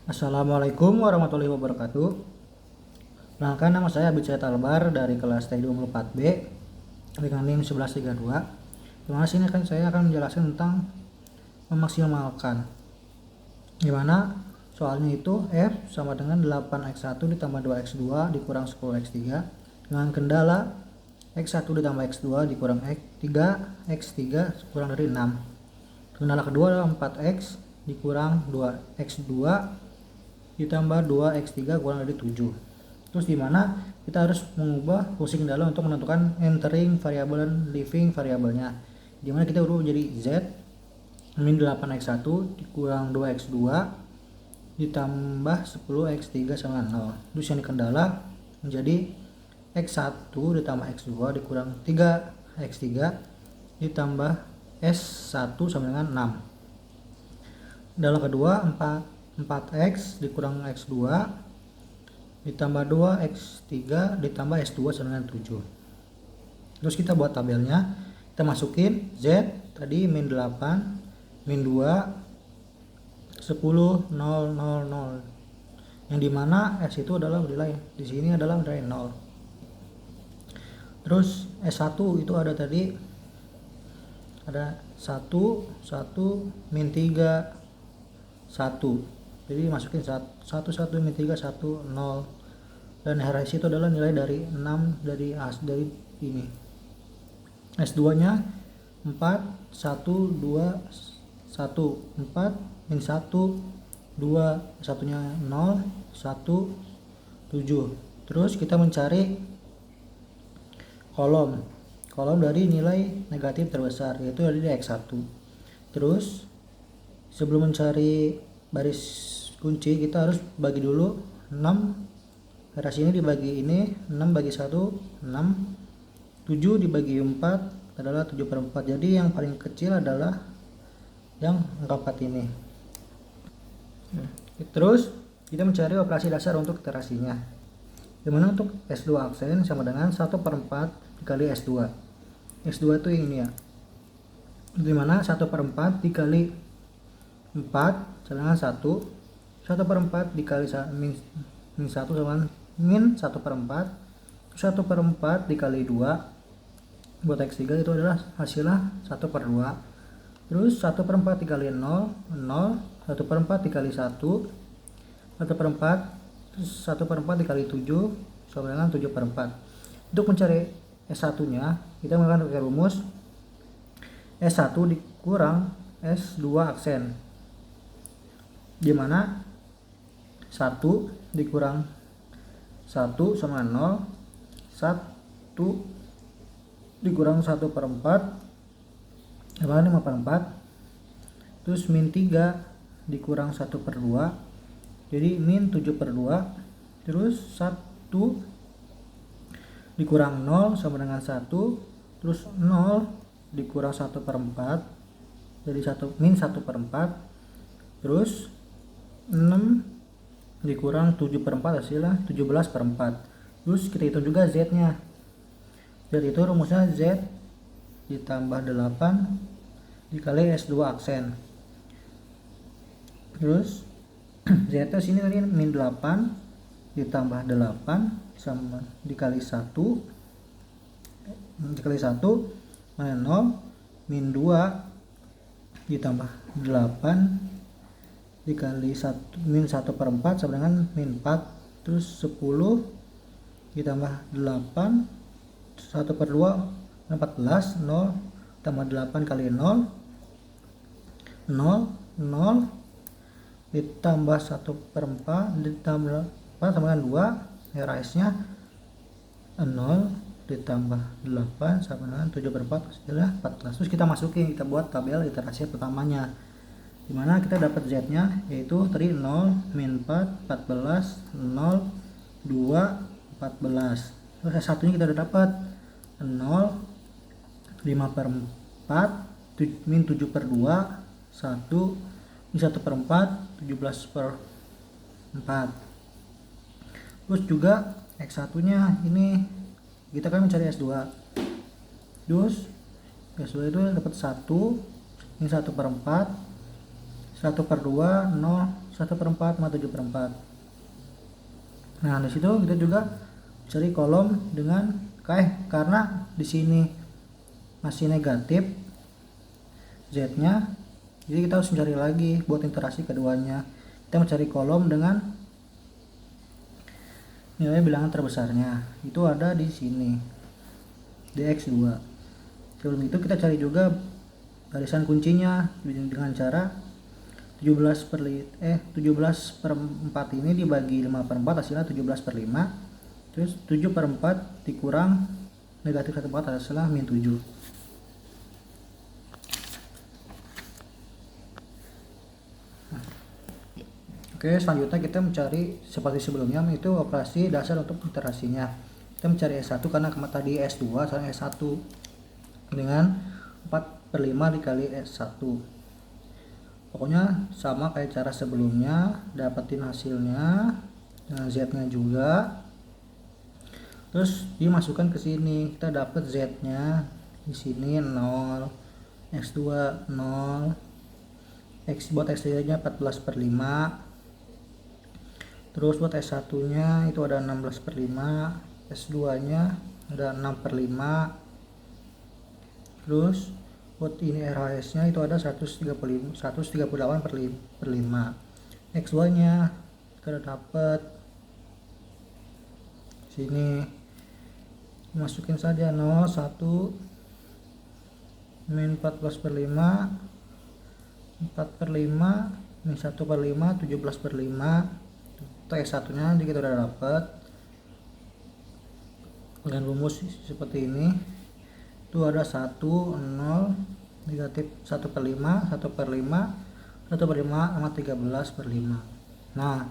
Assalamualaikum warahmatullahi wabarakatuh. Perkenalkan, nama saya Abid Talbar dari kelas T24 B dengan NIM 1132. Di sini saya akan menjelaskan tentang memaksimalkan. Di mana soalnya itu F sama dengan 8x1 ditambah 2x2 dikurang 10x3 dengan kendala x1 ditambah x2 dikurang x3 kurang dari 6. Kendala kedua adalah 4x dikurang 2x2 ditambah 2x3 kurang dari 7. Terus dimana kita harus mengubah fungsi kendala untuk menentukan entering variabel dan leaving variabelnya, dimana kita urut menjadi z min 8x1 dikurang 2x2 ditambah 10x3 sama 0. Terus yang dikendala menjadi x1 ditambah x2 dikurang 3x3 ditambah s1 sama dengan 6. Kendala kedua 4x dikurang x2 ditambah 2x3 ditambah s2 sama dengan 7. Terus kita buat tabelnya, kita masukin z tadi min 8 min 2 10 0 0 0, yang dimana s itu adalah nilai di sini adalah nilai 0. Terus s1 itu ada tadi ada 1 1 min 3 1, jadi masukin 1 1 min 3 1 0, dan RS itu adalah nilai dari 6 dari ini. S2 nya 4 1 2 1 4 min 1 2 satunya 0 1 7. Terus kita mencari kolom dari nilai negatif terbesar, yaitu dari x1. Terus sebelum mencari baris kunci kita harus bagi dulu 6, RS ini dibagi ini 6 bagi 1 6, 7 dibagi 4 adalah 7/4. Jadi yang paling kecil adalah yang angka 4 ini. Terus kita mencari operasi dasar untuk iterasinya, dimana untuk S2 aksen sama dengan 1/4 dikali S2. S2 itu ini ya, dimana 1/4 dikali 4 sama dengan 1 1/4 dikali min 1 sama dengan min 1/4 1/4 dikali 2 buat x3 itu adalah hasilnya 1/2. Terus 1/4 dikali 0 0, 1/4 dikali 1 1/4, terus 1/4 dikali 7 sama dengan 7/4. Untuk mencari S1 nya kita menggunakan pakai rumus S1 dikurang S2 aksen, dimana 1 dikurang 1 sama 0 1 dikurang 1/4 sama 5/4. Terus min 3 dikurang 1/2 jadi min 7/2. Terus 1 dikurang 0 sama dengan 1, terus 0 dikurang 1/4 jadi min 1/4. Terus 6 dikurang 7/4 hasilnya 17/4. Terus kita hitung juga z nya. Z itu rumusnya z ditambah 8 dikali S2 aksen. Terus z nya sini tadi min 8 ditambah 8 sama dikali 1 mana 0, min 2 ditambah 8 dikali 1 min 1/4 sama dengan min 4. Terus 10 ditambah 8 1/2 14, 0 tambah 8 kali 0 0 0 ditambah 1/4 ditambah 4 sama dengan 2, RS nya 0 ditambah 8 sama dengan 7/4 hasilnya 14. Terus kita masukin, kita buat tabel iterasi pertamanya, dimana kita dapat z nya yaitu tadi 0 min 4 14 0 2 14. Terus S1 nya kita udah dapat 0 5/4 min 7/2 1 min 1/4 17/4. Terus juga x1 nya ini kita kan mencari S2. Terus S2 itu dapat 1 min 1/4 1/2 0 1/4 sama 7/4. Nah di situ kita juga cari kolom dengan karena di sini masih negatif z-nya, jadi kita harus mencari lagi buat interaksi keduanya. Kita mencari kolom dengan nilai bilangan terbesarnya, itu ada di sini di x2. Sebelum itu kita cari juga barisan kuncinya dengan cara 17/4 ini dibagi 5/4 hasilnya 17/5. Terus 7/4 dikurang negatif 1/4 hasilnya -7. Oke, selanjutnya kita mencari seperti sebelumnya, itu operasi dasar untuk iterasinya. Kita mencari S1 karena tadi S2, sekarang S1 dengan 4/5 dikali S1. Pokoknya sama kayak cara sebelumnya, dapetin hasilnya dengan Z-nya juga. Terus dimasukkan ke sini, kita dapat Z-nya di sini 0, X2 0, buat X3-nya 14/5. Terus buat S1-nya itu ada 16/5, S2-nya ada 6/5. Terus buat ini RHS-nya itu ada 138/5. X2-nya kita dapat sini, masukin saja 0, 1 min 14/5, 4/5 min 1/5, 17/5. S1 nya kita udah dapat dengan rumus seperti ini. Itu ada 1, 0, negatif 1/5, 1/5, 1/5 sama 13/5. Nah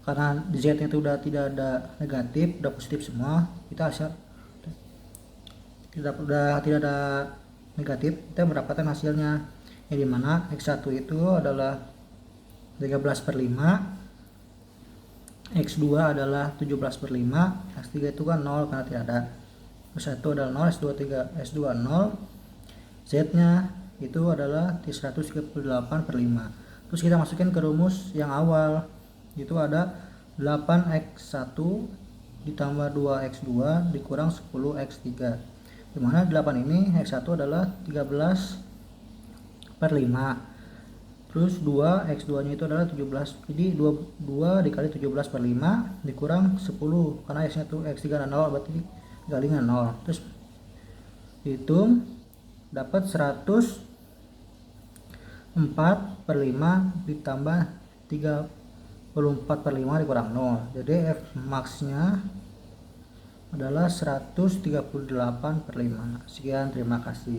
karena Z nya itu udah tidak ada negatif, udah positif semua, kita udah tidak ada negatif, kita mendapatkan hasilnya, yang dimana X1 itu adalah 13/5, X2 adalah 17/5, X3 itu kan 0 karena tidak ada. S1 adalah 0, S2 0, Z nya itu adalah 138/5. Terus kita masukin ke rumus yang awal, itu ada 8x1 ditambah 2x2 dikurang 10x3, dimana 8 ini x1 adalah 13/5. Terus 2x2 nya itu adalah 17, jadi 2 dikali 17/5 dikurang 10, karena x nya itu x3 dan 0 berarti dikali dengan 0. Terus hitung dapat 104/5 ditambah 34/5 dikurang 0, jadi F max nya adalah 138/5. Sekian, terima kasih.